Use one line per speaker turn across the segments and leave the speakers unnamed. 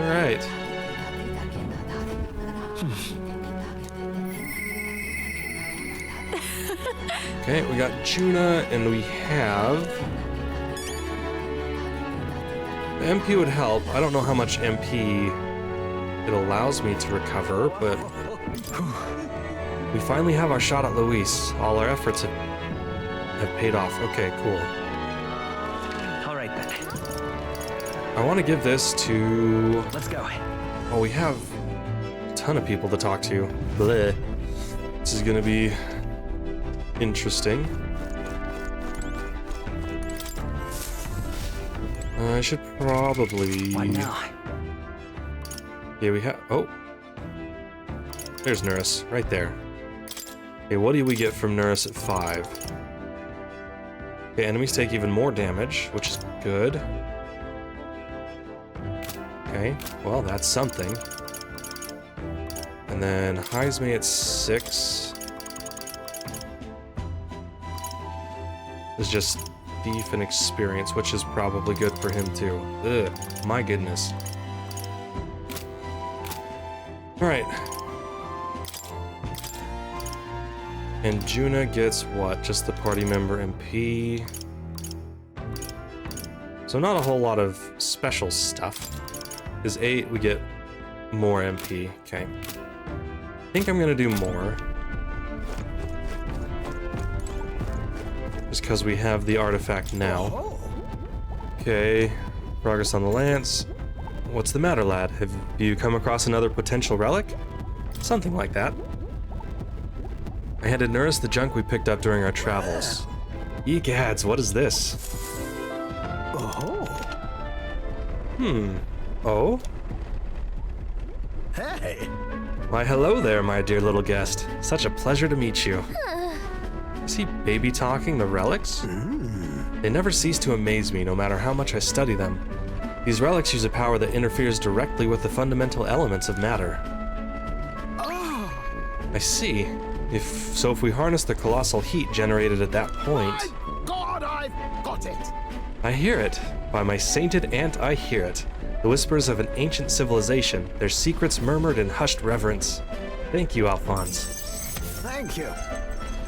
Alright. Okay, we got Juna, and we have... The MP would help. I don't know how much MP it allows me to recover, but... We finally have our shot at Luis. All our efforts have paid off. Okay, cool.
Alright then.
I want to give this to...
Let's go.
Oh, we have a ton of people to talk to. Bleh. This is gonna be interesting. I should probably...
Why now?
Yeah, we have... Oh. There's Neuras, right there. Okay, what do we get from Neuras at 5? Okay, enemies take even more damage, which is good. Okay, well, that's something. And then Heismay at 6 is just beef and experience, which is probably good for him too. Ugh, my goodness. Alright. And Juna gets what? Just the party member MP. So not a whole lot of special stuff. Is 8, we get more MP. Okay. I think I'm gonna do more. Just because we have the artifact now. Okay. Progress on the lance. What's the matter, lad? Have you come across another potential relic? Something like that. I handed Neuras the junk we picked up during our travels. Egads, what is this?
Oh.
Oh?
Hey.
Why, hello there, my dear little guest. Such a pleasure to meet you. Is he baby talking the relics? They never cease to amaze me, no matter how much I study them. These relics use a power that interferes directly with the fundamental elements of matter. I see. If we harness the colossal heat generated at that point...
My God, I've got it!
I hear it. By my sainted aunt, I hear it. The whispers of an ancient civilization, their secrets murmured in hushed reverence. Thank you, Alphonse.
Thank you.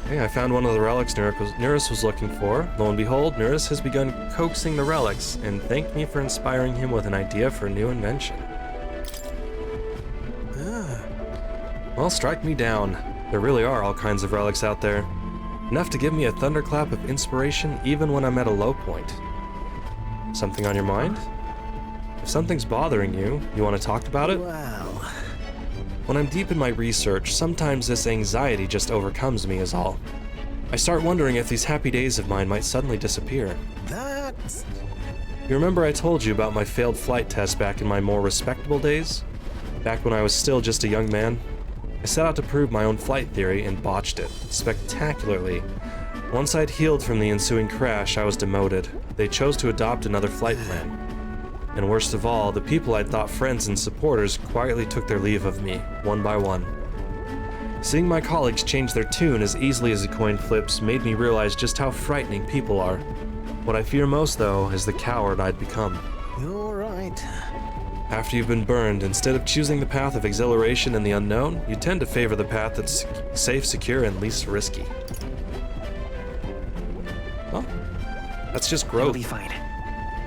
Hey, I found one of the relics Neuras was looking for. Lo and behold, Neuras has begun coaxing the relics, and thanked me for inspiring him with an idea for a new invention. Well, strike me down. There really are all kinds of relics out there. Enough to give me a thunderclap of inspiration even when I'm at a low point. Something on your mind? If something's bothering you, you want to talk about it?
Well...
When I'm deep in my research, sometimes this anxiety just overcomes me is all. I start wondering if these happy days of mine might suddenly disappear.
That's...
You remember I told you about my failed flight test back in my more respectable days? Back when I was still just a young man? I set out to prove my own flight theory and botched it, spectacularly. Once I'd healed from the ensuing crash, I was demoted. They chose to adopt another flight plan. And worst of all, the people I'd thought friends and supporters quietly took their leave of me, one by one. Seeing my colleagues change their tune as easily as a coin flips made me realize just how frightening people are. What I fear most, though, is the coward I'd become.
You're right.
After you've been burned, instead of choosing the path of exhilaration and the unknown, you tend to favor the path that's safe, secure, and least risky. Well, that's just growth.
It'll be fine.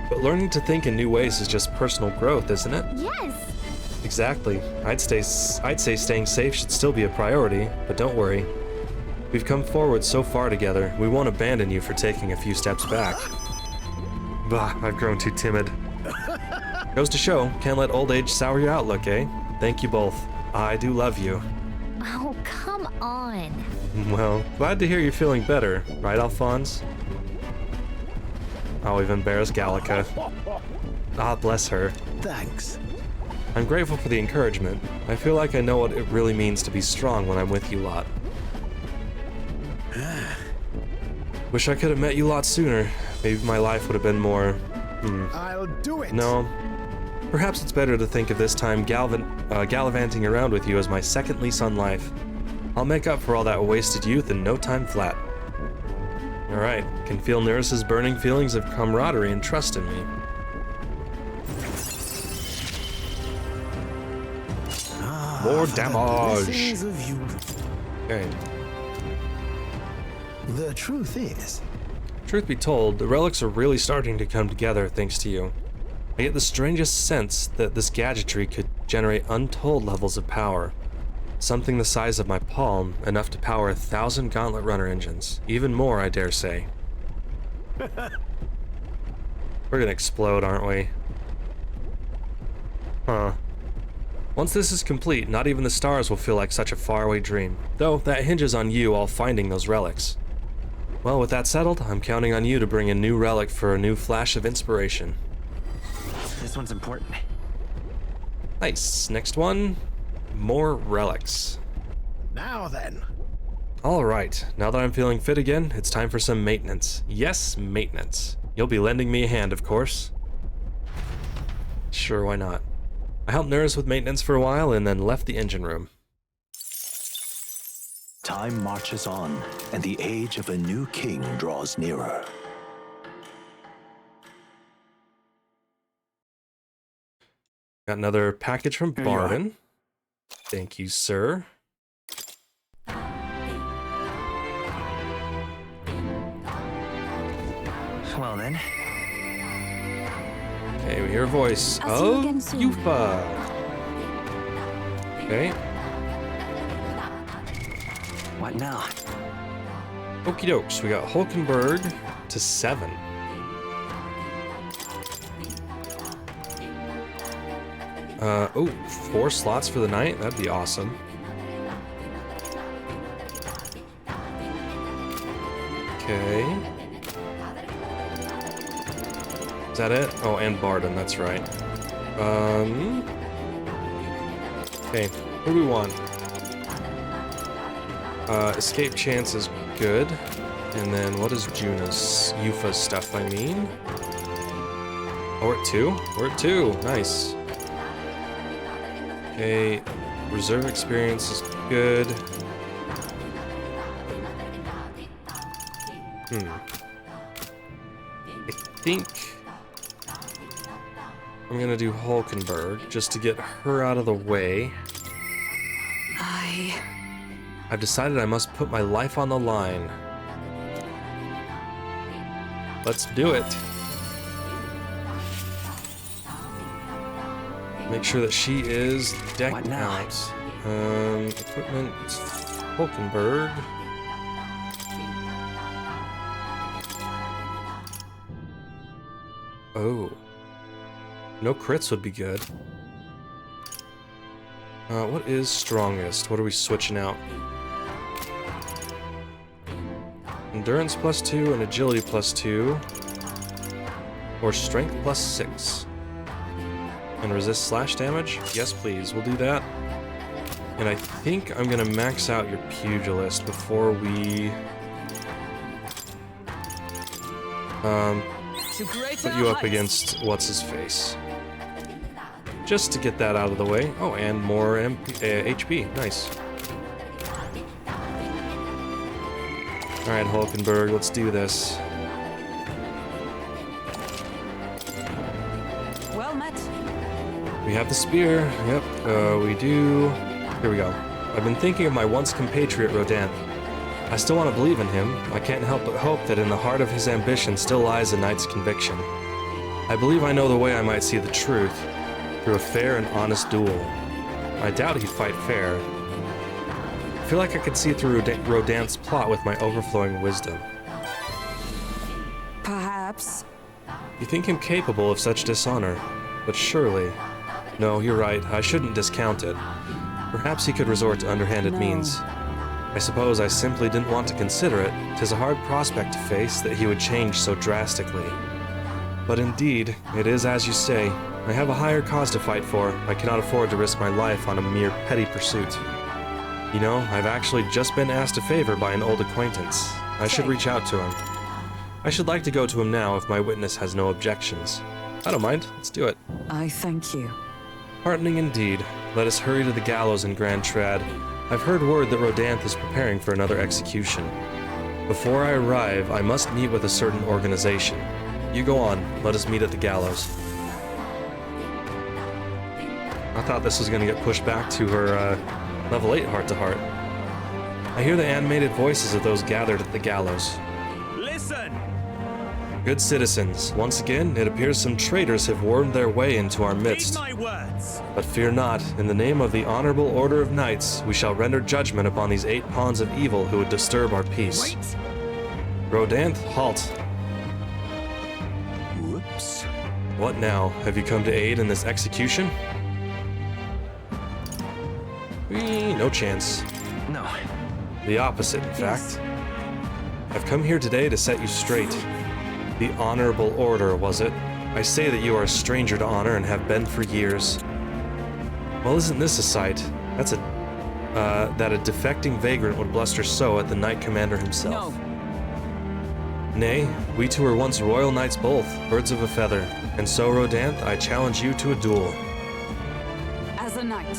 But learning to think in new ways is just personal growth, isn't it?
Yes.
Exactly. I'd say staying safe should still be a priority, but don't worry. We've come forward so far together, we won't abandon you for taking a few steps back. Bah, I've grown too timid. Goes to show, can't let old age sour your outlook, eh? Thank you both. I do love you.
Oh, come on.
Well, glad to hear you're feeling better, right, Alphonse? Oh, we've embarrassed Gallica. Ah, bless her.
Thanks.
I'm grateful for the encouragement. I feel like I know what it really means to be strong when I'm with you lot. Wish I could have met you a lot sooner. Maybe my life would have been more...
I'll do it.
No. Perhaps it's better to think of this time gallivanting around with you as my second lease on life. I'll make up for all that wasted youth in no time flat. Alright, can feel Neuras' burning feelings of camaraderie and trust in me. More
for the
damage.
blessings of youth.
Okay.
The truth is,
Truth be told, the relics are really starting to come together thanks to you. I get the strangest sense that this gadgetry could generate untold levels of power. Something the size of my palm, enough to power 1,000 Gauntlet Runner engines. Even more, I dare say. We're gonna explode, aren't we? Huh. Once this is complete, not even the stars will feel like such a faraway dream. Though, that hinges on you all finding those relics. Well, with that settled, I'm counting on you to bring a new relic for a new flash of inspiration.
This one's important.
Nice. Next one. More relics.
now then.
Alright, now that I'm feeling fit again, it's time for some maintenance. Yes, maintenance. You'll be lending me a hand, of course. Sure, why not? I helped Neuras with maintenance for a while and then left the engine room.
Time marches on, and the age of a new king draws nearer.
Got another package from Bardon. Thank you, sir.
Well then.
Okay, we hear a voice
I'll see you
of
again soon.
Eupha. Okay.
What now?
Okie dokes, we got Hulkenburg to 7. Oh, 4 slots for the night? That'd be awesome. Okay. Is that it? Oh, and Bardon, that's right. Okay, what do we want? Escape chance is good. And then what is Juna's? Eupha's stuff, I mean. Oh, we're at 2? We're at 2. Nice. Okay, reserve experience is good. I think I'm gonna do Hulkenburg just to get her out of the way. I've decided I must put my life on the line. Let's do it. Make sure that she is decked
What now?
out. Equipment, Hulkenburg. Oh. No crits would be good. What is strongest? What are we switching out? Endurance +2 and agility +2. Or strength +6. And resist slash damage? Yes, please. We'll do that. And I think I'm gonna max out your pugilist before we put you up against what's-his-face. Just to get that out of the way. Oh, and more HP. Nice. Alright, Hulkenburg, let's do this.
Well met.
We have the spear. Yep, we do. Here we go. I've been thinking of my once compatriot Rodin. I still want to believe in him. I can't help but hope that in the heart of his ambition still lies a knight's conviction. I believe I know the way I might see the truth, through a fair and honest duel. I doubt he'd fight fair. I feel like I could see through Rodin's plot with my overflowing wisdom.
Perhaps.
You think him capable of such dishonor, but surely... No, you're right, I shouldn't discount it. Perhaps he could resort to underhanded means. I suppose I simply didn't want to consider it. 'Tis a hard prospect to face that he would change so drastically. But indeed, it is as you say. I have a higher cause to fight for. I cannot afford to risk my life on a mere petty pursuit. You know, I've actually just been asked a favor by an old acquaintance. I should reach out to him. I should like to go to him now if my witness has no objections. I don't mind. Let's do it.
I thank you.
Heartening indeed. Let us hurry to the gallows in Grand Trad. I've heard word that Rodin is preparing for another execution. Before I arrive, I must meet with a certain organization. You go on. Let us meet at the gallows. I thought this was going to get pushed back to her level 8 heart-to-heart. I hear the animated voices of those gathered at the gallows.
Listen!
Good citizens, once again, it appears some traitors have wormed their way into our midst.
Heed my words!
But fear not, in the name of the Honorable Order of Knights, we shall render judgment upon these 8 pawns of evil who would disturb our peace.
Wait!
Rodanth, halt.
Whoops.
What now? Have you come to aid in this execution? No chance.
No.
The opposite, in fact. I've come here today to set you straight. The Honorable Order, was it? I say that you are a stranger to honor and have been for years. Well, isn't this a sight? That's that a defecting vagrant would bluster so at the Knight Commander himself.
No.
Nay, we two were once royal knights both, birds of a feather. And so, Rodanth, I challenge you to a duel.
As a knight.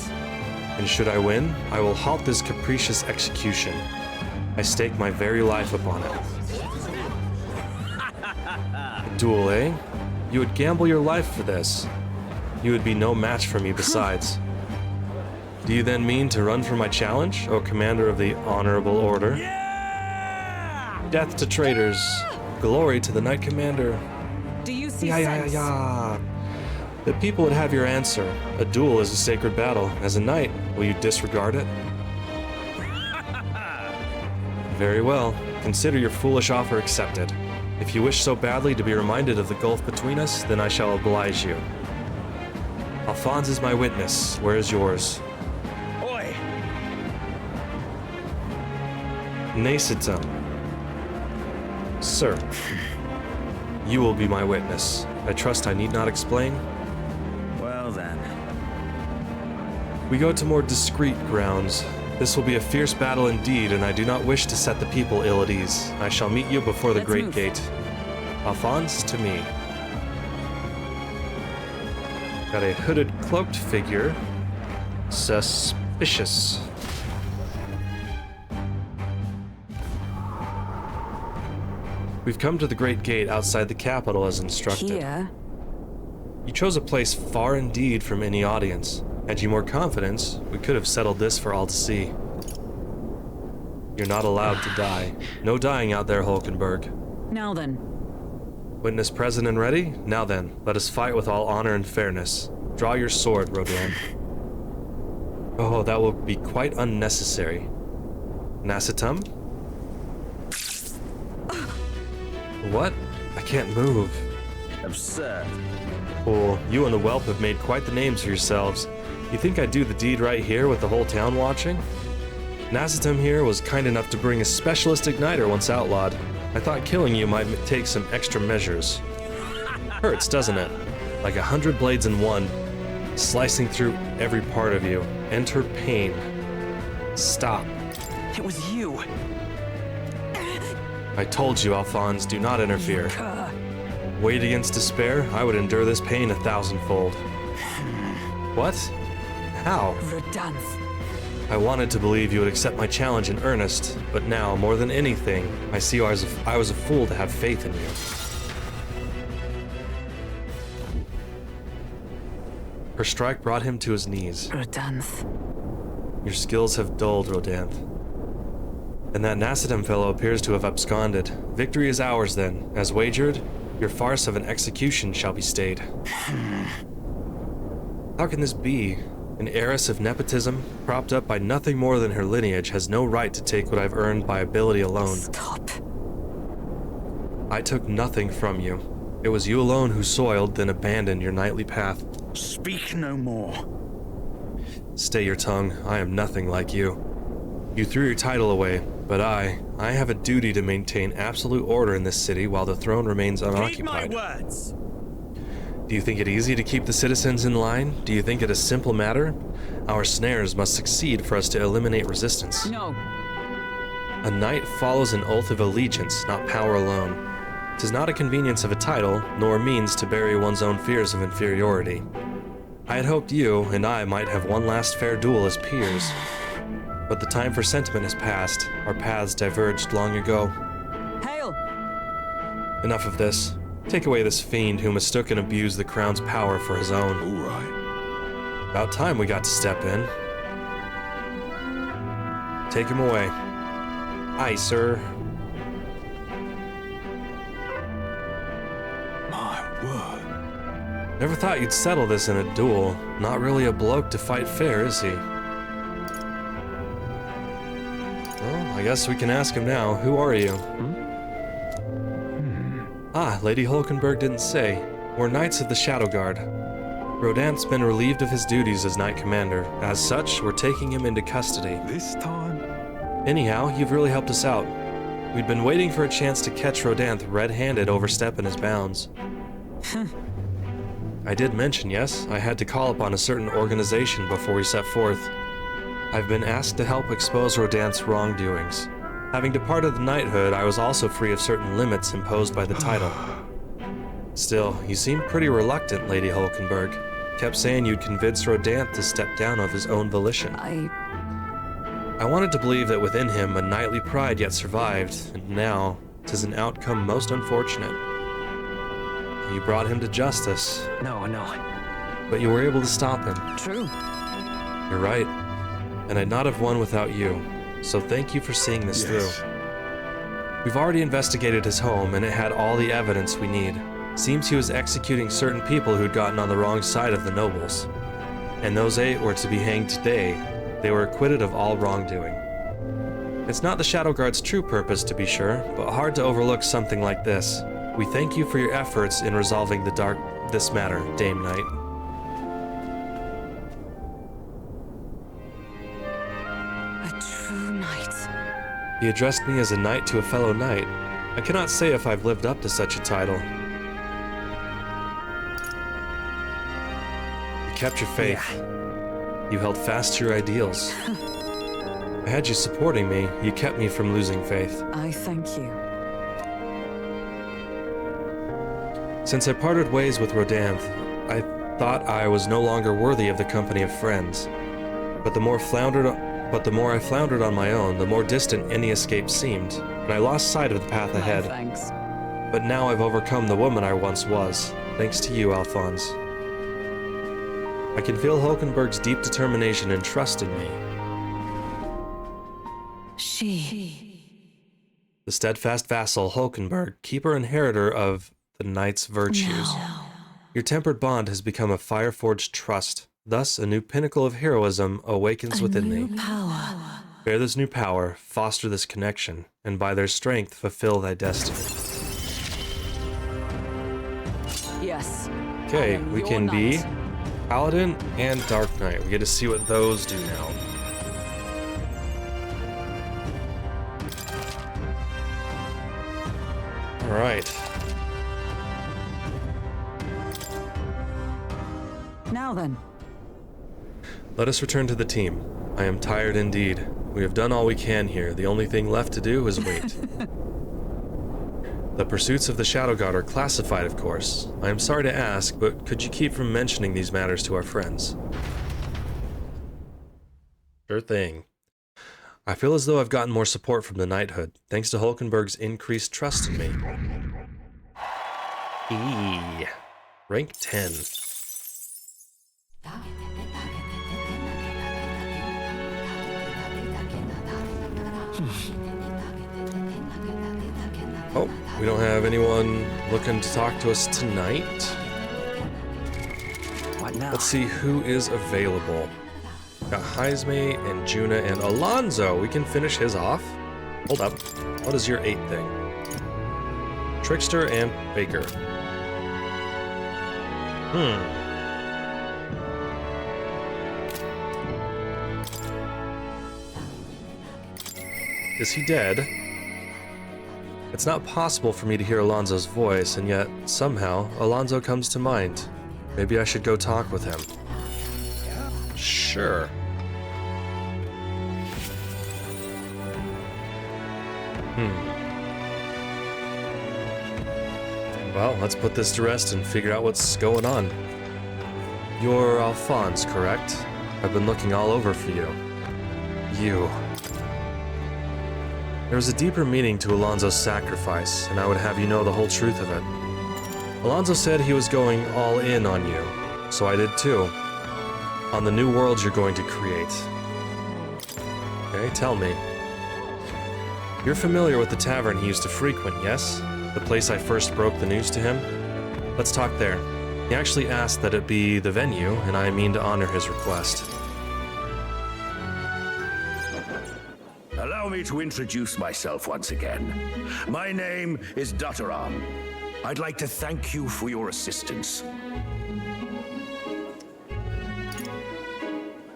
And should I win, I will halt this capricious execution. I stake my very life upon it. A duel, eh? You would gamble your life for this. You would be no match for me besides. Do you then mean to run for my challenge, O Commander of the Honorable Order? Death to traitors. Glory to the Knight Commander.
Do you see
Yeah. The people would have your answer. A duel is a sacred battle. As a knight, will you disregard it? Very well. Consider your foolish offer accepted. If you wish so badly to be reminded of the gulf between us, then I shall oblige you. Alphonse is my witness. Where is yours?
Oi!
Nacitum. Sir, you will be my witness. I trust I need not explain.
Well then.
We go to more discreet grounds. This will be a fierce battle indeed, and I do not wish to set the people ill at ease. I shall meet you before the
Let's
Great
move.
Gate. Alphonse, to me. Got a hooded, cloaked figure. Suspicious. We've come to the Great Gate outside the capital as instructed.
Here?
You chose a place far indeed from any audience. Had you more confidence, we could have settled this for all to see. You're not allowed to die. No dying out there, Hulkenburg.
Now then.
Witness present and ready? Now then, let us fight with all honor and fairness. Draw your sword, Rodan. Oh, that will be quite unnecessary. Nacitum? What? I can't move.
Absurd.
Fool, you and the whelp have made quite the names for yourselves. You think I'd do the deed right here with the whole town watching? Nacitum here was kind enough to bring a specialist igniter once outlawed. I thought killing you might take some extra measures. Hurts, doesn't it? Like 100 blades in one, slicing through every part of you. Enter pain. Stop.
It was you.
I told you, Alphonse, do not interfere. Weighed against despair, I would endure this pain 1,000-fold. What? How?
Verdansk.
I wanted to believe you would accept my challenge in earnest, but now, more than anything, I see I was a fool to have faith in you. Her strike brought him to his knees.
Verdansk.
Your skills have dulled, Rodanth. And that Nacitum fellow appears to have absconded. Victory is ours, then. As wagered, your farce of an execution shall be stayed. How can this be? An heiress of nepotism, propped up by nothing more than her lineage, has no right to take what I've earned by ability alone.
Stop.
I took nothing from you. It was you alone who soiled, then abandoned your knightly path.
Speak no more.
Stay your tongue. I am nothing like you. You threw your title away, but I have a duty to maintain absolute order in this city while the throne remains
Heed my
unoccupied.
words.
Do you think it easy to keep the citizens in line? Do you think it a simple matter? Our snares must succeed for us to eliminate resistance.
No.
A knight follows an oath of allegiance, not power alone. 'Tis not a convenience of a title, nor a means to bury one's own fears of inferiority. I had hoped you and I might have one last fair duel as peers. But the time for sentiment has passed. Our paths diverged long ago.
Hail!
Enough of this. Take away this fiend who mistook and abused the crown's power for his own.
All right.
About time we got to step in. Take him away. Aye, sir.
My word.
Never thought you'd settle this in a duel. Not really a bloke to fight fair, is he? Well, I guess we can ask him now. Who are you? Ah, Lady Hulkenburg didn't say. We're Knights of the Shadow Guard. Rodin's been relieved of his duties as Knight Commander. As such, we're taking him into custody.
This time?
Anyhow, you've really helped us out. We'd been waiting for a chance to catch Rodin red-handed overstepping his bounds. I did mention, yes, I had to call upon a certain organization before we set forth. I've been asked to help expose Rodin's wrongdoings. Having departed the knighthood, I was also free of certain limits imposed by the title. Still, you seem pretty reluctant, Lady Hulkenburg. Kept saying you'd convince Rodin to step down of his own volition. I wanted to believe that within him a knightly pride yet survived, and now 'tis an outcome most unfortunate. You brought him to justice,
No.
but you were able to stop him.
True.
You're right, and I'd not have won without you, so thank you for seeing this through. We've already investigated his home, and it had all the evidence we need. Seems he was executing certain people who'd gotten on the wrong side of the nobles. And those 8 were to be hanged today. They were acquitted of all wrongdoing. It's not the Shadow Guard's true purpose, to be sure, but hard to overlook something like this. We thank you for your efforts in resolving this matter, Dame Knight.
A true knight.
He addressed me as a knight to a fellow knight. I cannot say if I've lived up to such a title. You kept your faith. You held fast to your ideals. I had you supporting me. You kept me from losing faith.
I thank you.
Since I parted ways with Rodin, I thought I was no longer worthy of the company of friends. But the more I floundered on my own, the more distant any escape seemed, and I lost sight of the path ahead.
No, thanks.
But now I've overcome the woman I once was, thanks to you, Alphonse. I can feel Hulkenburg's deep determination and trust in me. The steadfast vassal Hulkenburg, keeper inheritor of the knight's virtues.
No.
Your tempered bond has become a fire-forged trust. Thus, a new pinnacle of heroism awakens within me.
Power.
Bear this new power, foster this connection, and by their strength fulfill thy destiny.
Yes.
Okay,
I am
we
your
can be
knight.
Paladin and Dark Knight. We get to see what those do now. Alright.
Now then.
Let us return to the team. I am tired indeed. We have done all we can here. The only thing left to do is wait. The pursuits of the Shadow Guard are classified, of course. I am sorry to ask, but could you keep from mentioning these matters to our friends? Sure thing. I feel as though I've gotten more support from the knighthood, thanks to Hulkenburg's increased trust in me. Rank 10. Oh, we don't have anyone looking to talk to us tonight.
What now?
Let's see who is available. Got Heismay and Juna and Alonzo. We can finish his off. Hold up. What is your 8 thing? Trickster and Baker. Is he dead? It's not possible for me to hear Alonzo's voice, and yet, somehow, Alonzo comes to mind. Maybe I should go talk with him. Sure. Well, let's put this to rest and figure out what's going on. You're Alphonse, correct? I've been looking all over for you. You. There was a deeper meaning to Alonzo's sacrifice, and I would have you know the whole truth of it. Alonzo said he was going all in on you, so I did too. on the new world you're going to create. Okay, tell me. You're familiar with the tavern he used to frequent, yes? The place I first broke the news to him? Let's talk there. He actually asked that it be the venue, and I mean to honor his request.
Allow me to introduce myself once again. My name is Dutteram. I'd like to thank you for your assistance.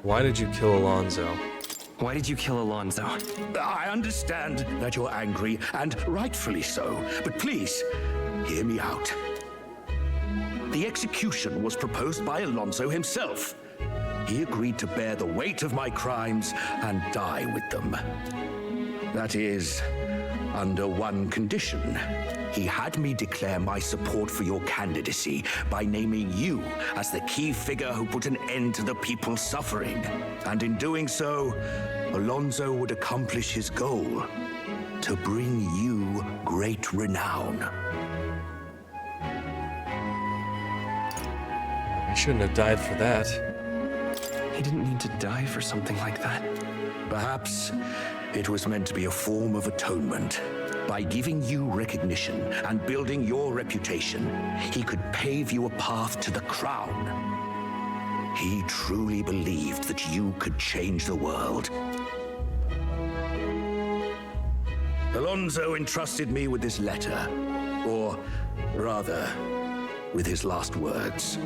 Why did you kill Alonzo?
Why did you kill Alonzo?
I understand that you're angry, and rightfully so, but please, hear me out. The execution was proposed by Alonzo himself. He agreed to bear the weight of my crimes and die with them. That is, under one condition. He had me declare my support for your candidacy by naming you as the key figure who put an end to the people's suffering. And in doing so, Alonzo would accomplish his goal, to bring you great renown.
He shouldn't have died for that.
He didn't need to die for something like that.
Perhaps it was meant to be a form of atonement. By giving you recognition and building your reputation, he could pave you a path to the crown. He truly believed that you could change the world. Alonzo entrusted me with this letter, or rather, with his last words.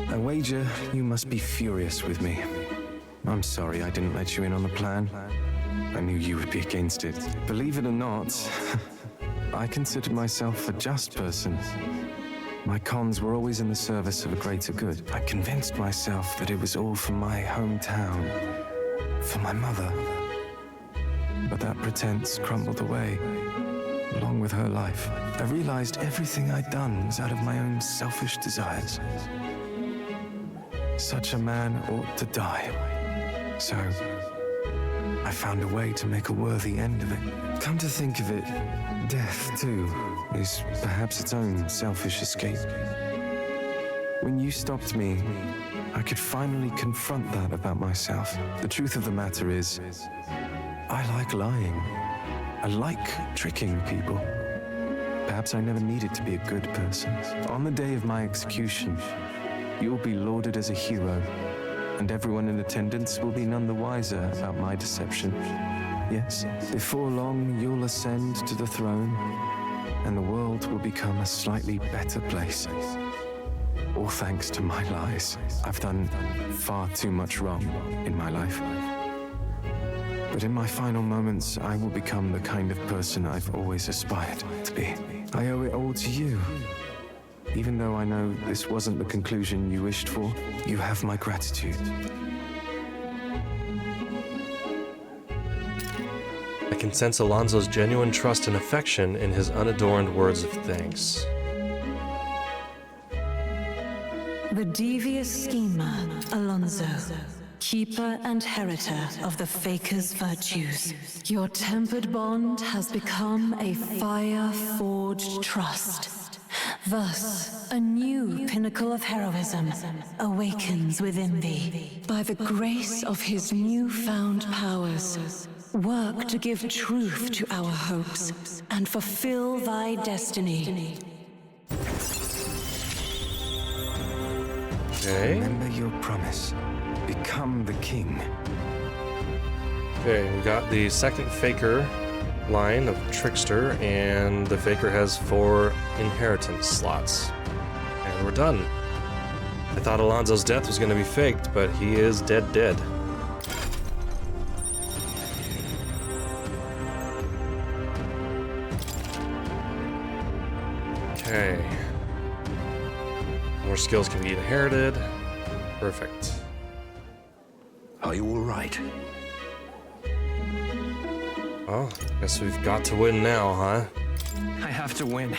I wager you must be furious with me. I'm sorry I didn't let you in on the plan. I knew you would be against it. Believe it or not, I considered myself a just person. My cons were always in the service of a greater good. I convinced myself that it was all for my hometown, for my mother. But that pretense crumbled away, along with her life. I realized everything I'd done was out of my own selfish desires. Such a man ought to die. So, I found a way to make a worthy end of it. Come to think of it, death, too, is perhaps its own selfish escape. When you stopped me, I could finally confront that about myself. The truth of the matter is, I like lying. I like tricking people. Perhaps I never needed to be a good person. On the day of my execution, you'll be lauded as a hero, and everyone in attendance will be none the wiser about my deception. Yes, before long, you'll ascend to the throne, and the world will become a slightly better place. All thanks to my lies. I've done far too much wrong in my life. But in my final moments, I will become the kind of person I've always aspired to be. I owe it all to you. Even though I know this wasn't the conclusion you wished for, you have my gratitude.
I can sense Alonzo's genuine trust and affection in his unadorned words of thanks.
The devious schemer, Alonzo, keeper and heritor of the Faker's virtues. Your tempered bond has become a fire-forged trust. Thus, a new pinnacle of heroism awakens within thee. By the grace of his newfound powers, work to give truth to our hopes and fulfill thy destiny.
Okay.
Remember your promise. Become the king.
Okay, we got the second Faker line of Trickster, and the Faker has 4 inheritance slots. And we're done. I thought Alonzo's death was going to be faked, but he is dead. Okay. More skills can be inherited. Perfect.
Are you all right?
Well, guess we've got to win now, huh?
I have to win,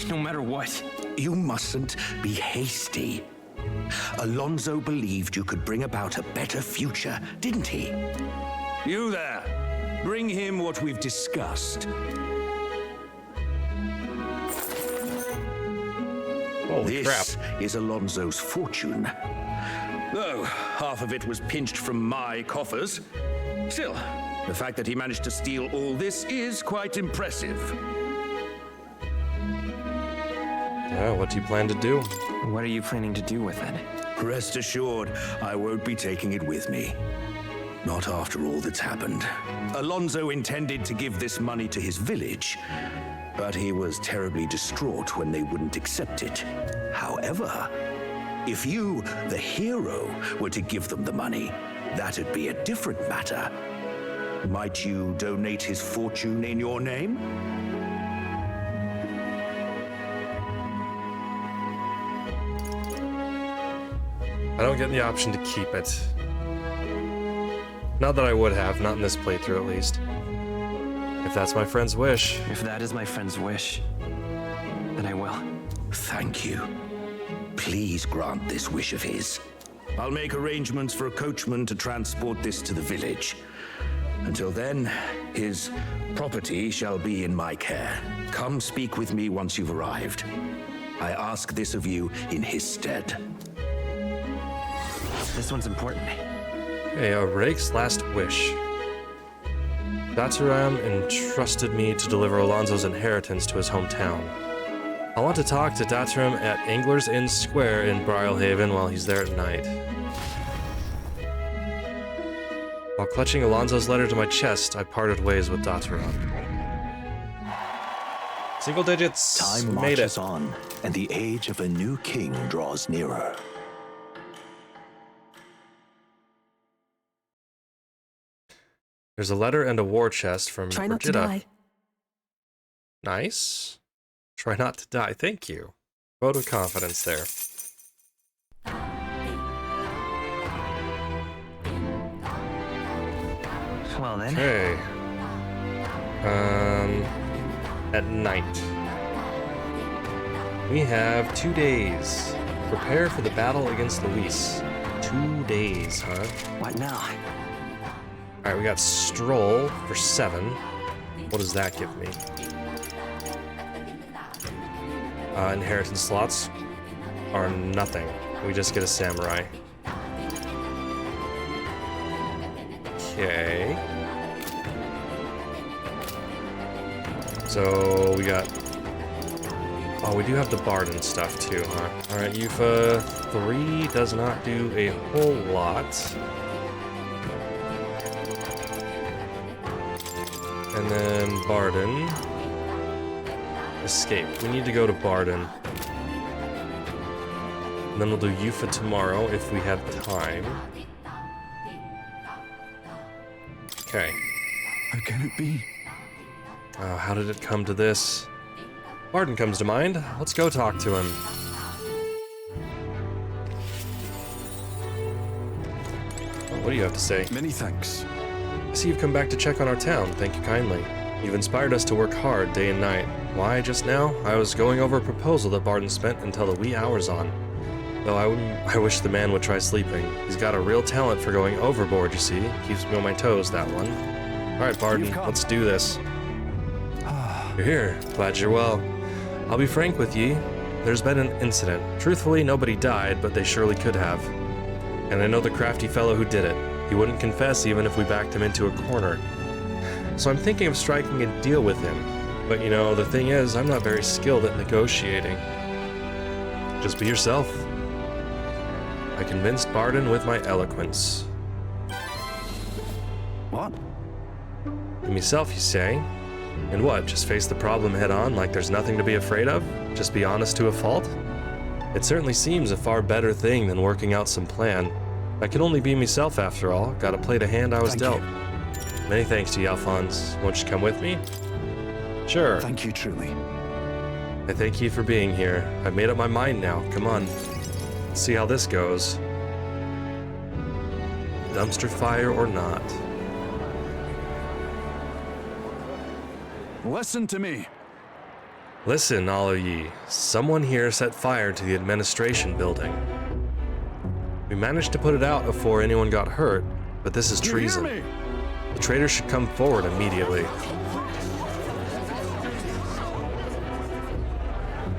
no matter what.
You mustn't be hasty. Alonzo believed you could bring about a better future, didn't he? You there! Bring him what we've discussed.
Holy
This
crap.
is Alonzo's fortune. Though half of it was pinched from my coffers. Still, the fact that he managed to steal all this is quite impressive.
What do you plan to do?
What are you planning to do with it?
Rest assured, I won't be taking it with me. Not after all that's happened. Alonzo intended to give this money to his village, but he was terribly distraught when they wouldn't accept it. However, if you, the hero, were to give them the money, that'd be a different matter. Might you donate his fortune in your name?
I don't get the option to keep it. Not that I would have, not in this playthrough at least. If that's my friend's wish.
If that is my friend's wish, then I will.
Thank you. Please grant this wish of his. I'll make arrangements for a coachman to transport this to the village. Until then, his property shall be in my care. Come speak with me once you've arrived. I ask this of you in his stead.
This one's important.
Okay, Rake's last wish. Dataram entrusted me to deliver Alonzo's inheritance to his hometown. I want to talk to Dataram at Angler's Inn Square in Brylehaven while he's there at night. While clutching Alonzo's letter to my chest, I parted ways with Dataram. Single digits.
Time
Made
marches
it.
on, and the age of a new king draws nearer.
There's a letter and a war chest from
Try not to
Brigida.
die.
Nice. Try not to die. Thank you. Vote of confidence there.
Well then.
Okay. At night. We have 2 days. Prepare for the battle against Luis. 2 days, huh?
What now?
Alright, we got Stroll for 7. What does that give me? Inheritance slots are nothing. We just get a samurai. Okay. So we got... Oh, we do have the Bardon stuff too, huh? Alright, Eupha 3 does not do a whole lot. And then Bardon. Escape. We need to go to Bardon. And then we'll do Eupha tomorrow if we have time. Okay.
How can it be?
Oh, how did it come to this? Bardon comes to mind. Let's go talk to him. What do you have to say?
Many thanks.
I see you've come back to check on our town. Thank you kindly. You've inspired us to work hard day and night. Why, just now, I was going over a proposal that Bardon spent until the wee hours on. Though I wish the man would try sleeping. He's got a real talent for going overboard, you see. Keeps me on my toes, that one. Alright, Bardon, let's do this. You're here. Glad you're well. I'll be frank with ye. There's been an incident. Truthfully, nobody died, but they surely could have. And I know the crafty fellow who did it. He wouldn't confess even if we backed him into a corner. So I'm thinking of striking a deal with him. But you know, the thing is, I'm not very skilled at negotiating. Just be yourself. I convinced Bardon with my eloquence.
What?
Be myself, you say? And what, just face the problem head on like there's nothing to be afraid of? Just be honest to a fault? It certainly seems a far better thing than working out some plan. I can only be myself after all. Gotta play the hand I was dealt. Many thanks to you, Alphonse. Won't you come with me? Sure.
Thank you truly.
I thank you for being here. I've made up my mind now. Come on. Let's see how this goes. Dumpster fire or not.
Listen to me.
Listen, all of ye. Someone here set fire to the administration building. We managed to put it out before anyone got hurt, but this is treason.
You hear me?
The traitor should come forward immediately.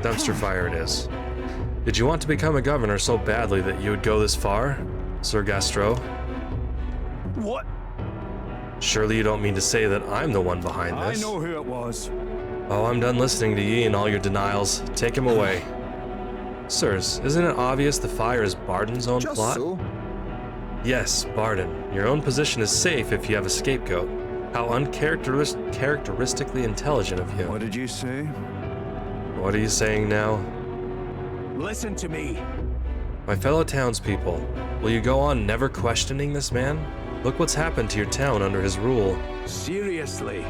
Dumpster fire it is. Did you want to become a governor so badly that you would go this far, Sir Gastro?
What?
Surely you don't mean to say that I'm the one behind this?
I know who it was.
Oh, I'm done listening to ye and all your denials. Take him away. Sirs, isn't it obvious the fire is Bardon's own plot?
So?
Yes, Bardon. Your own position is safe if you have a scapegoat. How uncharacteristically intelligent of you.
What did you say?
What are you saying now?
Listen to me.
My fellow townspeople, will you go on never questioning this man? Look what's happened to your town under his rule.
Seriously.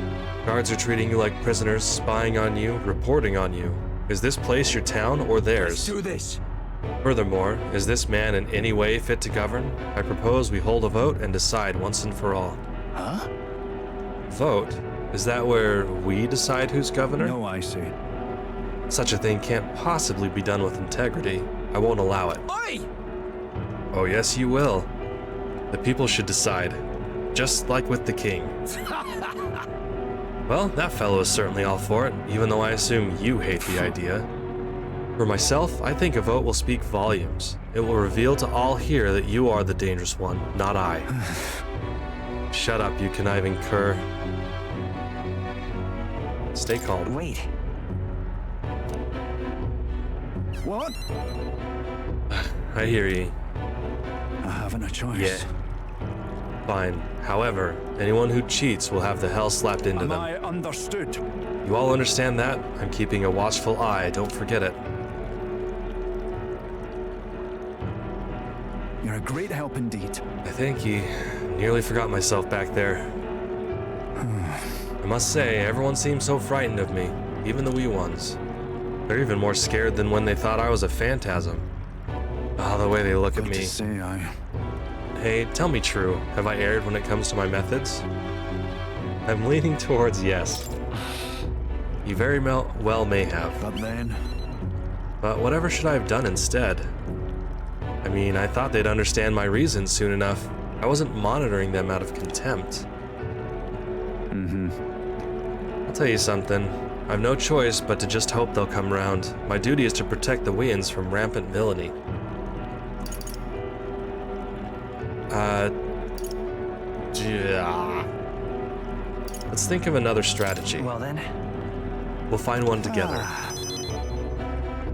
Guards are treating you like prisoners, spying on you, reporting on you. Is this place your town or theirs?
Let's do this.
Furthermore, is this man in any way fit to govern? I propose we hold a vote and decide once and for all.
Huh?
Vote? Is that where we decide who's governor?
No, I see.
Such a thing can't possibly be done with integrity. I won't allow it.
Oi!
Oh yes, you will. The people should decide. Just like with the king. Well, that fellow is certainly all for it, even though I assume you hate the idea. For myself, I think a vote will speak volumes. It will reveal to all here that you are the dangerous one, not I. Shut up, you conniving cur. Stay calm.
Wait. What?
I hear ye.
I haven't a choice.
Yeah. Fine. However, anyone who cheats will have the hell slapped into them.
I understood?
You all understand that? I'm keeping a watchful eye, don't forget it.
You're a great help indeed.
I thank ye. Nearly forgot myself back there. I must say, everyone seems so frightened of me, even the wee ones. They're even more scared than when they thought I was a phantasm. Ah, the way they look at me.
To say
Hey, tell me true. Have I erred when it comes to my methods? I'm leaning towards yes. You very well may have.
But then?
But whatever should I have done instead? I mean, I thought they'd understand my reasons soon enough. I wasn't monitoring them out of contempt. I'll tell you something. I've no choice but to just hope they'll come round. My duty is to protect the Wians from rampant villainy. Let's think of another strategy.
Well then.
We'll find one together.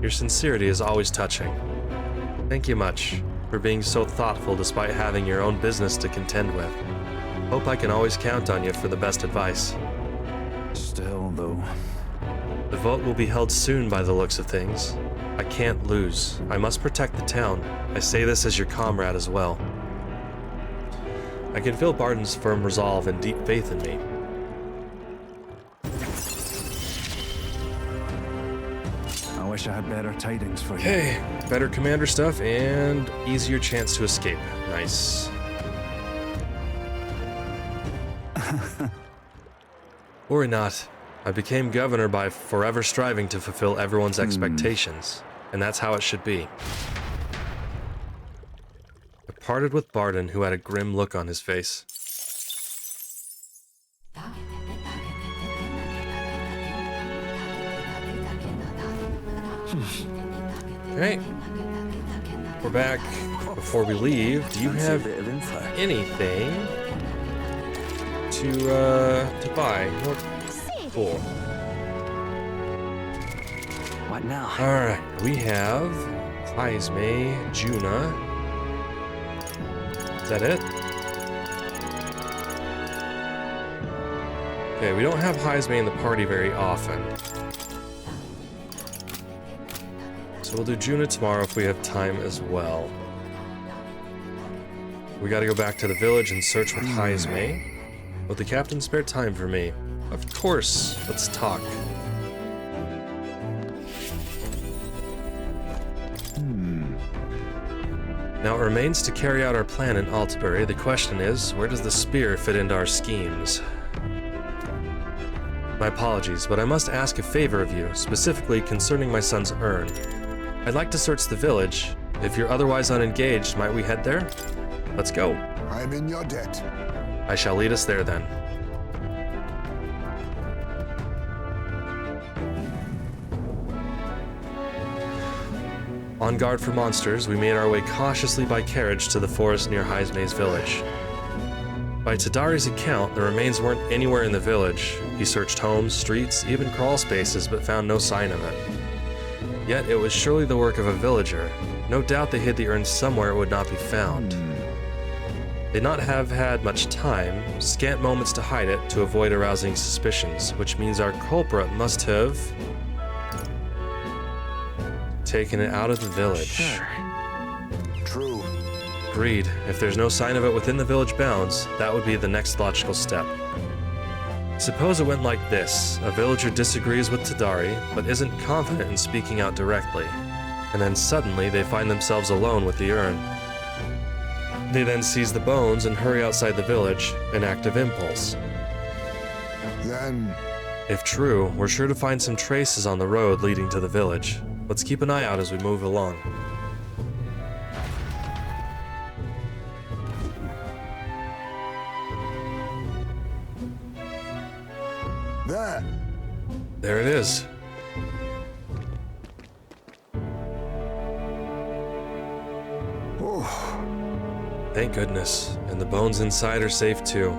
Your sincerity is always touching. Thank you much for being so thoughtful despite having your own business to contend with. Hope I can always count on you for the best advice.
Still, though.
The vote will be held soon by the looks of things. I can't lose. I must protect the town. I say this as your comrade as well. I can feel Bardon's firm resolve and deep faith in me.
I wish I had better tidings for you.
Okay, better commander stuff and easier chance to escape. Nice. Worry not. I became governor by forever striving to fulfill everyone's expectations, and that's how it should be. I parted with Bardon, who had a grim look on his face. Okay. We're back. Before we leave, do you have anything to buy? What? Cool.
What now?
Alright, we have Heismay, Juna. Is that it? Okay, we don't have Heismay in the party very often. So we'll do Juna tomorrow if we have time as well. We gotta go back to the village and search with Heismay. Will the captain spare time for me? Of course, let's talk. Now it remains to carry out our plan in Altabury. The question is, where does the spear fit into our schemes? My apologies, but I must ask a favor of you, specifically concerning my son's urn. I'd like to search the village. If you're otherwise unengaged, might we head there? Let's go.
I'm in your debt.
I shall lead us there then. On guard for monsters, we made our way cautiously by carriage to the forest near Heismay's village. By Tadari's account, the remains weren't anywhere in the village. He searched homes, streets, even crawl spaces, but found no sign of it. Yet it was surely the work of a villager. No doubt they hid the urn somewhere it would not be found. They'd not have had much time, scant moments to hide it, to avoid arousing suspicions, which means our culprit must have taken it out of the village.
Sure.
True.
Agreed. If there's no sign of it within the village bounds, that would be the next logical step. Suppose it went like this. A villager disagrees with Tadari, but isn't confident in speaking out directly. And then suddenly they find themselves alone with the urn. They then seize the bones and hurry outside the village, an act of impulse.
Then,
If true, we're sure to find some traces on the road leading to the village. Let's keep an eye out as we move along. There it is. Thank goodness. And the bones inside are safe too.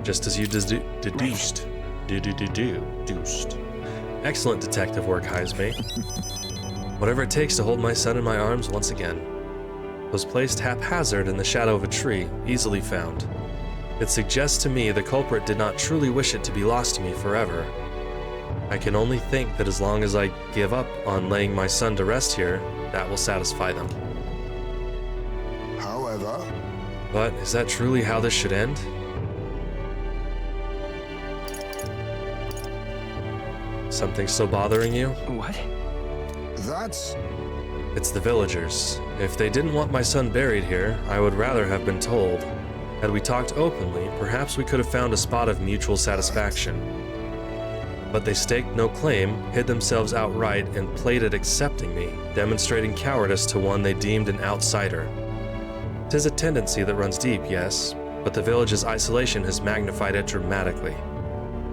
Just as you deduced. Deduced. Excellent detective work, Heismay. Whatever it takes to hold my son in my arms once again. Was placed haphazard in the shadow of a tree, easily found. It suggests to me the culprit did not truly wish it to be lost to me forever. I can only think that as long as I give up on laying my son to rest here, that will satisfy them.
however,
But is that truly how this should end? Something still bothering you?
What?
that's
It's the villagers. If they didn't want my son buried here, I would rather have been told. Had we talked openly, perhaps we could have found a spot of mutual satisfaction. But they staked no claim, hid themselves outright, and played at accepting me, demonstrating cowardice to one they deemed an outsider. 'Tis a tendency that runs deep, yes, but the village's isolation has magnified it dramatically.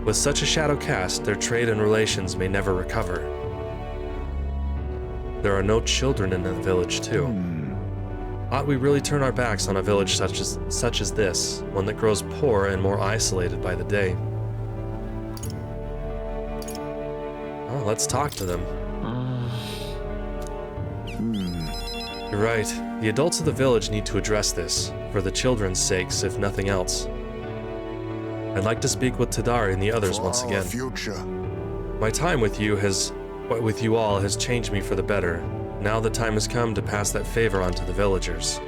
With such a shadow cast, their trade and relations may never recover. There are no children in the village, too. Ought we really turn our backs on a village such as this, one that grows poor and more isolated by the day? Well, let's talk to them. You're right. The adults of the village need to address this, for the children's sakes, if nothing else. I'd like to speak with Tadari and the others once again.
future.
My time with you all has changed me for the better. Now the time has come to pass that favor on to the villagers.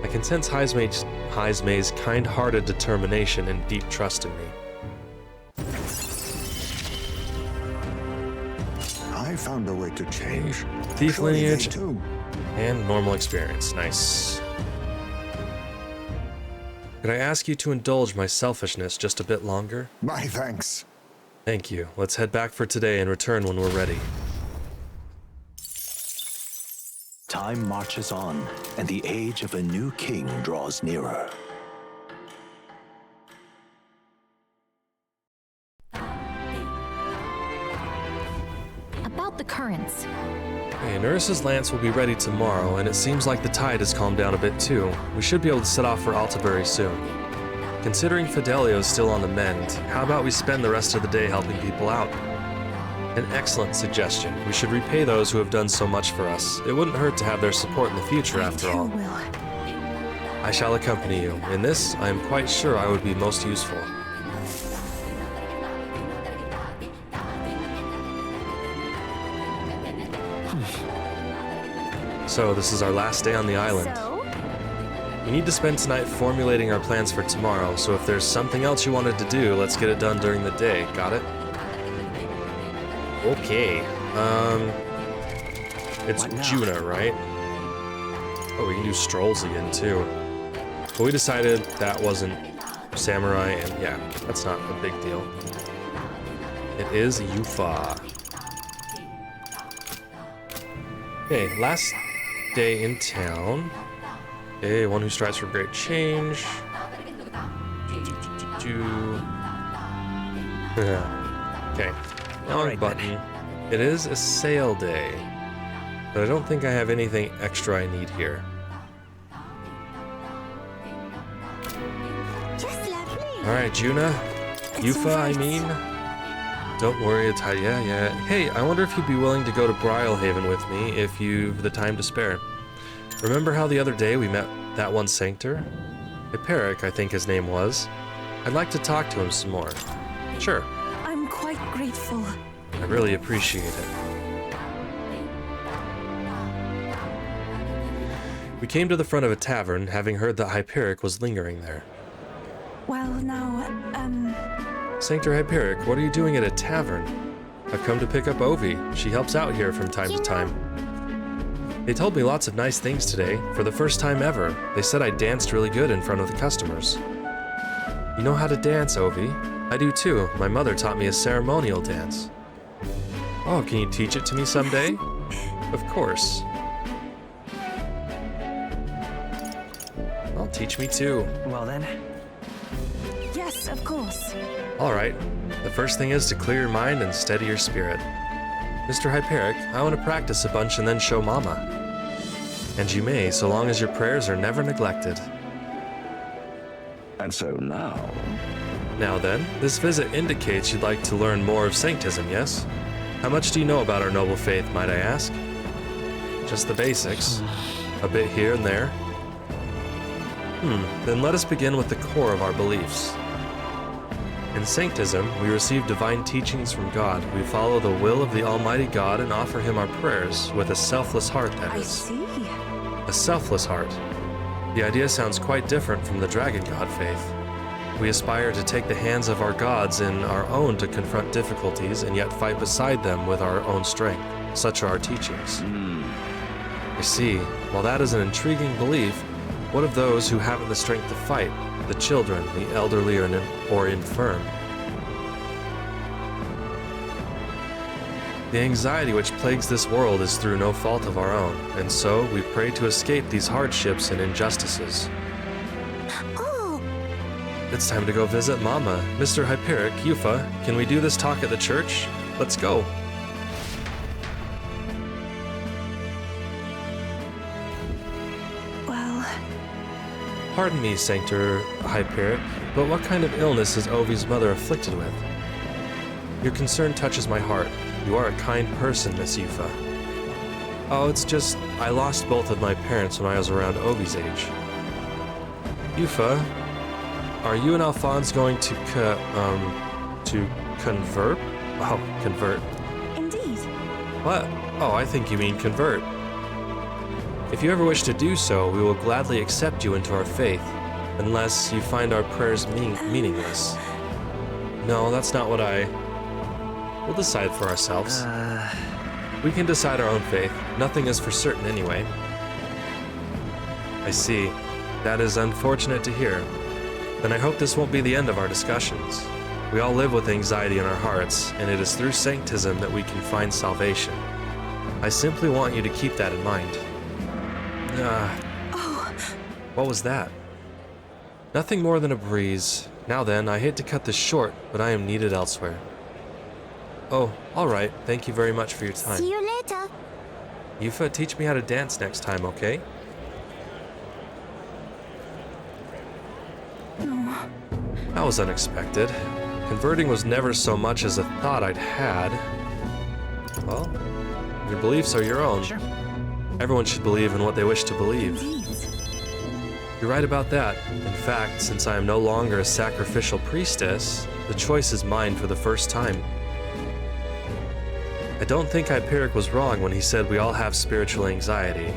I can sense Heismay's kind-hearted determination and deep trust in me.
I found a way to change.
Thief
Surely they
lineage
too.
and normal experience. Nice. Could I ask you to indulge my selfishness just a bit longer?
My thanks.
Thank you. Let's head back for today and return when we're ready.
Time marches on, and the age of a new king draws nearer.
About the currents.
Hey, Neuras' lance will be ready tomorrow, and it seems like the tide has calmed down a bit too. We should be able to set off for Altabury soon. Considering Fidelio's still on the mend, how about we spend the rest of the day helping people out? An excellent suggestion. We should repay those who have done so much for us. It wouldn't hurt to have their support in the future, after all. I shall accompany you. In this, I am quite sure I would be most useful. So, this is our last day on the island.
So?
We need to spend tonight formulating our plans for tomorrow, so if there's something else you wanted to do, let's get it done during the day. Got it? Okay. It's
What now?
Juna, right? Oh, we can do strolls again, too. But we decided that wasn't samurai, and yeah, that's not a big deal. It is Eupha. Okay, last day in town. Okay, one who strives for great change. Okay, now
Alright,
button. It is a sale day. but I don't think I have anything extra I need here.
Just lovely.
Alright, Juna. Eupha, I mean. Don't worry, it's yeah. Hey, I wonder if you'd be willing to go to Brilehaven with me if you've the time to spare. Remember how the other day we met that one sanctor? Hyperic, I think his name was. I'd like to talk to him some more. Sure.
I'm quite grateful.
I really appreciate it. We came to the front of a tavern, having heard that Hyperic was lingering there.
Well, now,
Sanctor Hyperic, what are you doing at a tavern? I've come to pick up Ovi. She helps out here from time to time. They told me lots of nice things today, for the first time ever. They said I danced really good in front of the customers. You know how to dance, Ovi? I do too. My mother taught me a ceremonial dance. Oh, can you teach it to me someday? Of course. Well, teach me too.
Well then.
yes, of course.
Alright, the first thing is to clear your mind and steady your spirit. Mr. Hyperic, I want to practice a bunch and then show Mama. And you may, so long as your prayers are never neglected.
And so now,
Now then, this visit indicates you'd like to learn more of Sanctism, yes? How much do you know about our noble faith, might I ask? Just the basics. A bit here and there. Then let us begin with the core of our beliefs. In Sanctism, we receive divine teachings from God. We follow the will of the Almighty God and offer Him our prayers with a selfless heart, that
I
is.
see.
A selfless heart. The idea sounds quite different from the Dragon God faith. We aspire to take the hands of our gods in our own to confront difficulties and yet fight beside them with our own strength. Such are our teachings. I see. While that is an intriguing belief, what of those who haven't the strength to fight? The children, the elderly, or infirm? The anxiety which plagues this world is through no fault of our own, and so we pray to escape these hardships and injustices.
Oh,
It's time to go visit Mama. Mr. Hyperic, Eupha, can we do this talk at the church? Let's go.
Well,
Pardon me, Sanctor Hyperic, but what kind of illness is Ovi's mother afflicted with? Your concern touches my heart. You are a kind person, Miss Eupha. Oh, it's just, I lost both of my parents when I was around Ovi's age. Eupha, are you and Alphonse going to convert? Oh, convert.
indeed.
What? Oh, I think you mean convert. If you ever wish to do so, we will gladly accept you into our faith, unless you find our prayers meaningless. No, that's not what We'll decide for ourselves. We can decide our own faith. Nothing is for certain anyway. I see. That is unfortunate to hear. Then I hope this won't be the end of our discussions. We all live with anxiety in our hearts, and it is through Sanctism that we can find salvation. I simply want you to keep that in mind. What was that? Nothing more than a breeze. Now then, I hate to cut this short, but I am needed elsewhere. Oh, alright. Thank you very much for your time.
see you later.
Eupha, teach me how to dance next time, okay? That was unexpected. Converting was never so much as a thought I'd had. Well, your beliefs are your own.
Sure.
Everyone should believe in what they wish to believe.
Indeed.
You're right about that. In fact, since I am no longer a sacrificial priestess, the choice is mine for the first time. I don't think Hyperic was wrong when he said we all have spiritual anxiety.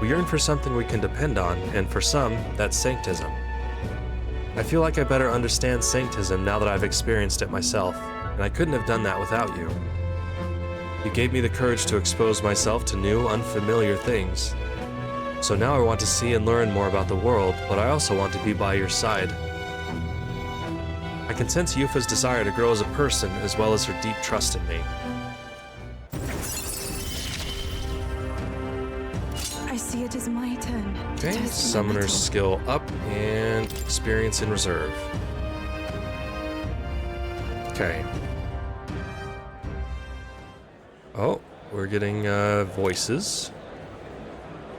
We yearn for something we can depend on, and for some, that's Sanctism. I feel like I better understand Sanctism now that I've experienced it myself, and I couldn't have done that without you. You gave me the courage to expose myself to new, unfamiliar things. So now I want to see and learn more about the world, but I also want to be by your side. I can sense Eupha's desire to grow as a person, as well as her deep trust in me.
I see it is my turn. to
Okay,
test my
Summoner's
mettle.
skill up and experience in reserve. Okay. Oh, we're getting voices.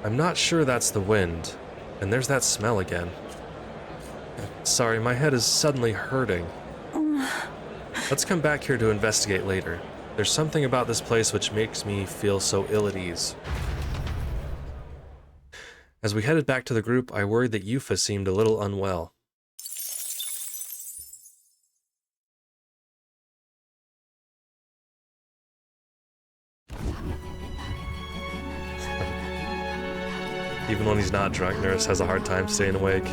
I'm not sure that's the wind. And there's that smell again. Sorry, my head is suddenly hurting. Let's come back here to investigate later. There's something about this place which makes me feel so ill at ease. As we headed back to the group, I worried that Eupha seemed a little unwell. Even when he's not drunk, Neuras has a hard time staying awake.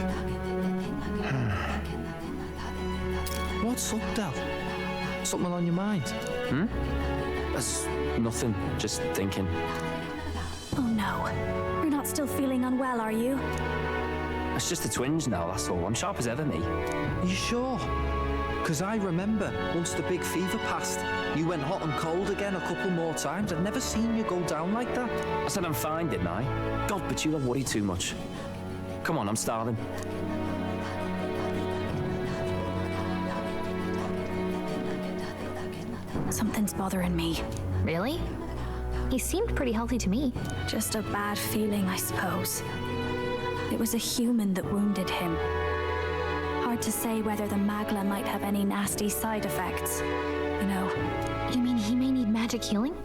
What's up, Del? Something on your mind?
That's nothing, just thinking.
Oh no. You're not still feeling unwell, are you?
It's just a twinge now, that's all. I'm sharp as ever, me.
Are you sure? Because I remember once the big fever passed, you went hot and cold again a couple more times. I've never seen you go down like that.
I said I'm fine, didn't I? God, but you don't worry too much. Come on, I'm starving.
Something's bothering me.
Really? He seemed pretty healthy to me.
Just a bad feeling, I suppose. It was a human that wounded him. Hard to say whether the Magla might have any nasty side effects. You know.
You mean he may need magic healing?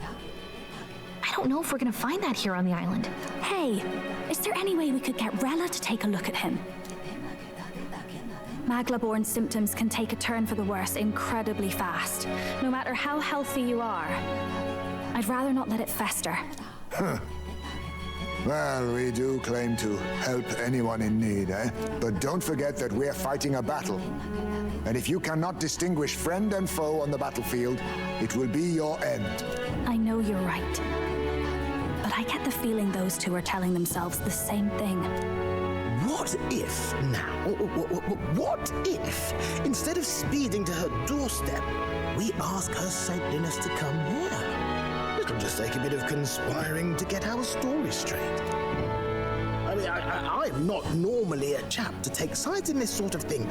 I don't know if we're gonna find that here on the island.
Hey, is there any way we could get Rella to take a look at him? Magla-born symptoms can take a turn for the worse incredibly fast, no matter how healthy you are. I'd rather not let it fester.
Well, we do claim to help anyone in need, eh? But don't forget that we're fighting a battle. And if you cannot distinguish friend and foe on the battlefield, it will be your end.
I know you're right. But I get the feeling those two are telling themselves the same thing.
What if, now, what if, instead of speeding to her doorstep, we ask her saintliness to come here? It'll just take a bit of conspiring to get our story straight. I mean, I'm not normally a chap to take sides in this sort of thing,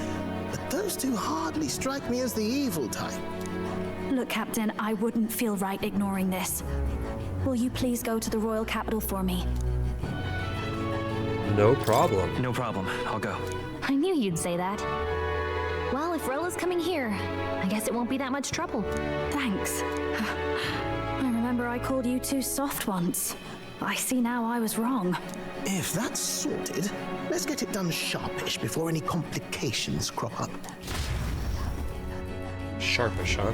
but those two hardly strike me as the evil type.
Look, Captain, I wouldn't feel right ignoring this. Will you please go to the royal capital for me?
No problem.
No problem, I'll go.
I knew you'd say that. Well, if Rella's coming here, I guess it won't be that much trouble.
Thanks. I remember I called you too soft once. I see now I was wrong.
If that's sorted, let's get it done sharpish before any complications crop up.
Sharpish, huh?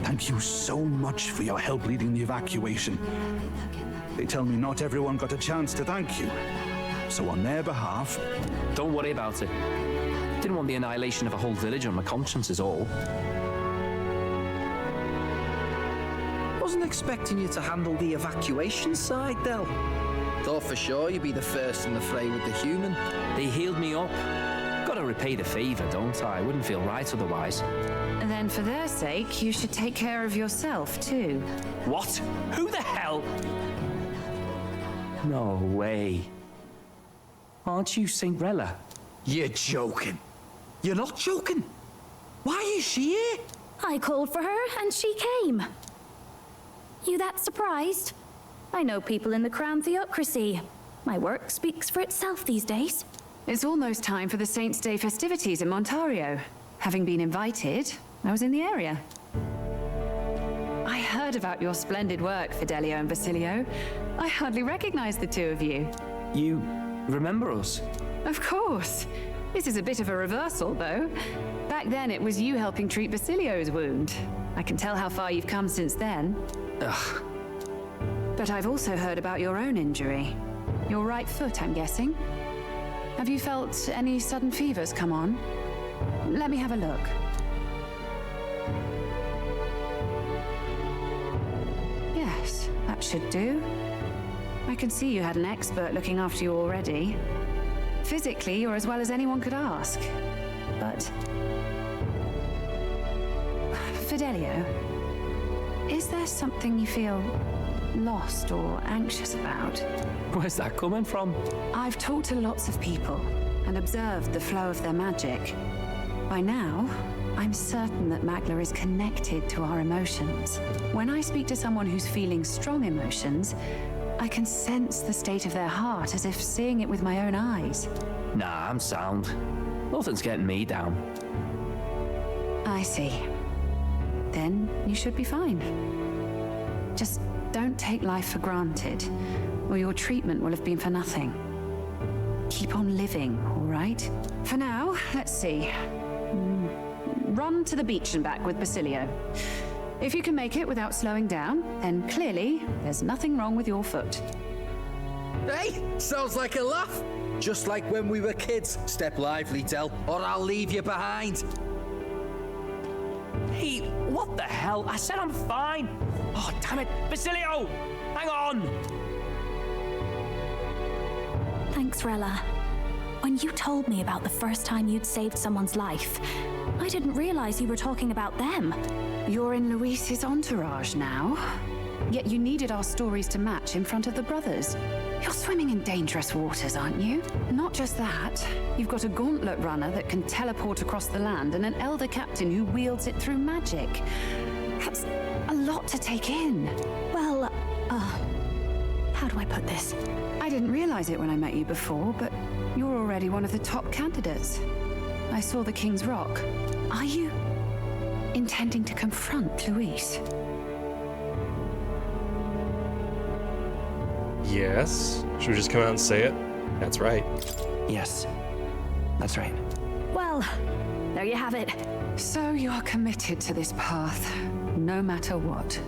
Thank you so much for your help leading the evacuation. They tell me not everyone got a chance to thank you. So on their behalf...
Don't worry about it. Didn't want the annihilation of a whole village on my conscience is all.
Wasn't expecting you to handle the evacuation side, Del. Thought for sure you'd be the first in the fray with the human.
They healed me up. Gotta repay the favor, don't I? Wouldn't feel right otherwise.
Then for their sake, you should take care of yourself, too.
What? Who the hell? No way. Aren't you Saint Rella?
You're joking. You're not joking. Why is she here?
I called for her and she came. You that surprised? I know people in the Crown Theocracy. My work speaks for itself these days.
It's almost time for the Saints' Day festivities in Montario. Having been invited, I was in the area. I heard about your splendid work, Fidelio and Basilio. I hardly recognize the two of you.
You remember us?
Of course. This is a bit of a reversal, though. Back then, it was you helping treat Basilio's wound. I can tell how far you've come since then.
Ugh.
But I've also heard about your own injury. Your right foot, I'm guessing. Have you felt any sudden fevers come on? Let me have a look. Yes, that should do. I can see you had an expert looking after you already. Physically, you're as well as anyone could ask. But... Fidelio, is there something you feel lost or anxious about?
Where's that coming from?
I've talked to lots of people and observed the flow of their magic. By now, I'm certain that Magla is connected to our emotions. When I speak to someone who's feeling strong emotions, I can sense the state of their heart as if seeing it with my own eyes.
Nah, I'm sound. Nothing's getting me down.
I see. Then you should be fine. Just don't take life for granted, or your treatment will have been for nothing. Keep on living, all right? For now, let's see. Run to the beach and back with Basilio. If you can make it without slowing down, then clearly there's nothing wrong with your foot.
Hey, sounds like a laugh. Just like when we were kids. Step lively, Del, or I'll leave you behind.
Hey, what the hell? I said I'm fine. Oh, damn it. Basilio! Hang on!
Thanks, Rella. When you told me about the first time you'd saved someone's life, I didn't realize you were talking about them.
You're in Luis's entourage now. Yet you needed our stories to match in front of the brothers. You're swimming in dangerous waters, aren't you? Not just that, you've got a gauntlet runner that can teleport across the land and an elder captain who wields it through magic. That's a lot to take in.
Well, how do I put this?
I didn't realize it when I met you before, but you're already one of the top candidates. I saw the King's Rock. Are you intending to confront Luis?
Yes. Should we just come out and say it? That's right.
Yes. That's right.
Well, there you have it.
So you're committed to this path, no matter what.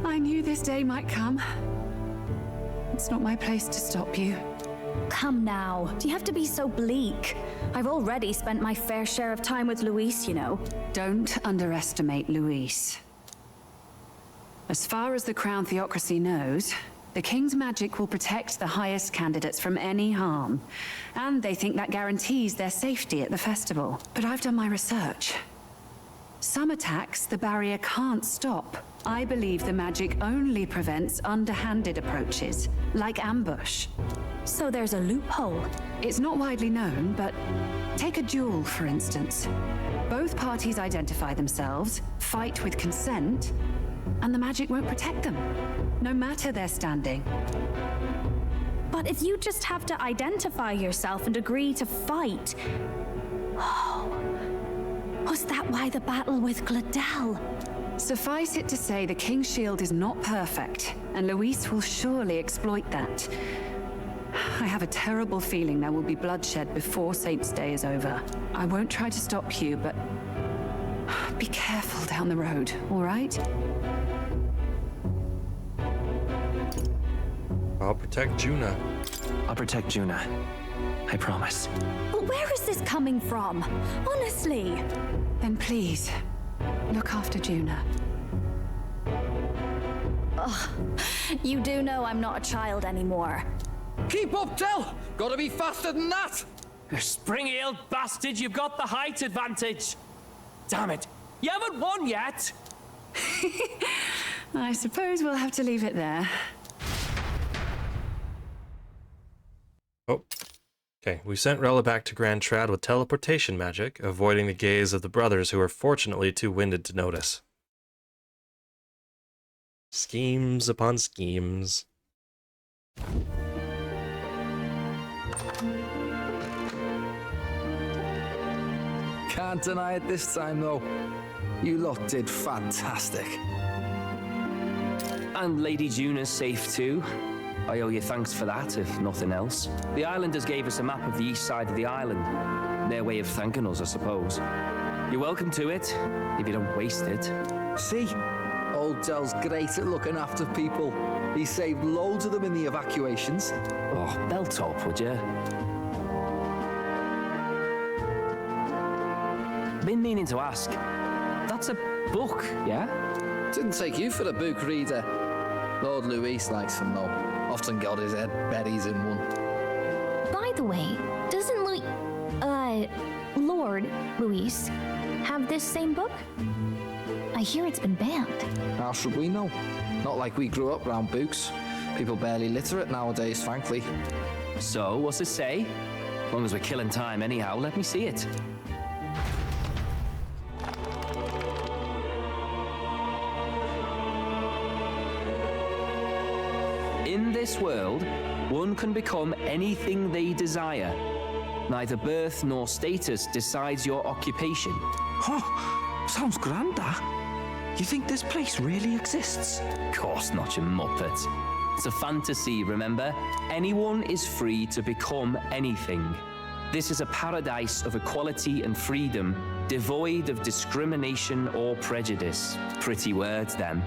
I knew this day might come. It's not my place to stop you.
Come now. Do you have to be so bleak? I've already spent my fair share of time with Luis, you know.
Don't underestimate Luis. As far as the Crown Theocracy knows, the King's magic will protect the highest candidates from any harm. And they think that guarantees their safety at the festival. But I've done my research. Some attacks the barrier can't stop. I believe the magic only prevents underhanded approaches, like ambush.
So there's a loophole.
It's not widely known, but take a duel, for instance. Both parties identify themselves, fight with consent, and the magic won't protect them, no matter their standing.
But if you just have to identify yourself and agree to fight... Oh, was that why the battle with Gladel?
Suffice it to say the King's Shield is not perfect, and Luis will surely exploit that. I have a terrible feeling there will be bloodshed before Saint's Day is over. I won't try to stop you, but be careful down the road, all right?
I'll protect Juna.
I'll protect Juna. I promise.
But where is this coming from? Honestly.
Then please, look after Juna.
Ugh. You do know I'm not a child anymore.
Keep up, Del! Gotta be faster than that!
You spring-heeled bastard, you've got the height advantage. Damn it, you haven't won yet.
I suppose we'll have to leave it there.
Oh. Okay, we sent Rella back to Grand Trad with teleportation magic, avoiding the gaze of the brothers who were fortunately too winded to notice. Schemes upon schemes.
Can't deny it this time, though. You lot did fantastic.
And Lady Juna's safe too. I owe you thanks for that, if nothing else. The islanders gave us a map of the east side of the island. Their way of thanking us, I suppose. You're welcome to it, if you don't waste it.
See? Old Del's great at looking after people. He saved loads of them in the evacuations.
Oh, belt up, would you? Been meaning to ask. That's a book, yeah?
Didn't take you for a book reader. Lord Luis likes them, though. Often got his head buried in one.
By the way, doesn't Lord Luis have this same book? I hear it's been banned.
How should we know? Not like we grew up round books. People barely literate nowadays, frankly.
So, what's it say? As long as we're killing time anyhow, let me see it. In this world, one can become anything they desire. Neither birth nor status decides your occupation.
Huh, sounds grand, that. You think this place really exists?
Of course not, you muppet. It's a fantasy, remember? Anyone is free to become anything. This is a paradise of equality and freedom, devoid of discrimination or prejudice. Pretty words, them.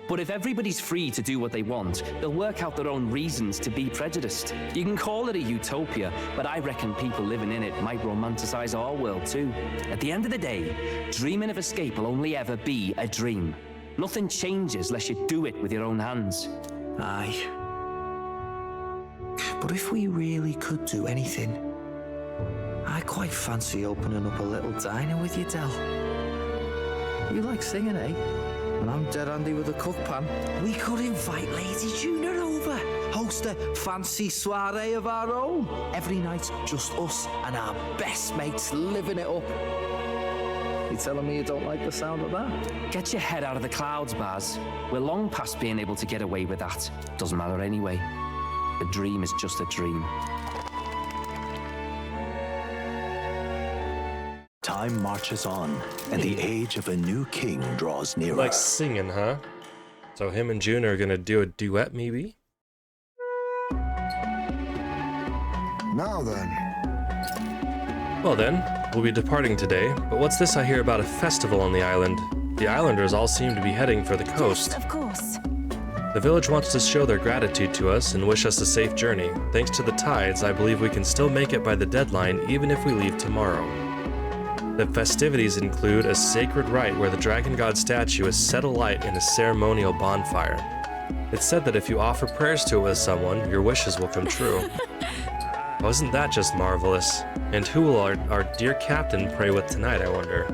But if everybody's free to do what they want, they'll work out their own reasons to be prejudiced. You can call it a utopia, but I reckon people living in it might romanticize our world too. At the end of the day, dreaming of escape will only ever be a dream. Nothing changes unless you do it with your own hands.
Aye. But if we really could do anything, I quite fancy opening up a little diner with you, Del. You like singing, eh? And I'm dead handy with a cook pan. We could invite Lady Juna over, host a fancy soiree of our own. Every night, just us and our best mates living it up. You telling me you don't like the sound of that?
Get your head out of the clouds, Baz. We're long past being able to get away with that. Doesn't matter anyway. A dream is just a dream.
Time marches on, and the age of a new king draws nearer.
Like singing, huh? So him and June are gonna do a duet, maybe?
Now then.
Well then, we'll be departing today, but what's this I hear about a festival on the island? The islanders all seem to be heading for the coast.
Yes, of course.
The village wants to show their gratitude to us and wish us a safe journey. Thanks to the tides, I believe we can still make it by the deadline even if we leave tomorrow. The festivities include a sacred rite where the dragon god statue is set alight in a ceremonial bonfire. It's said that if you offer prayers to it with someone, your wishes will come true. Wasn't that just marvelous? And who will our dear captain pray with tonight, I wonder?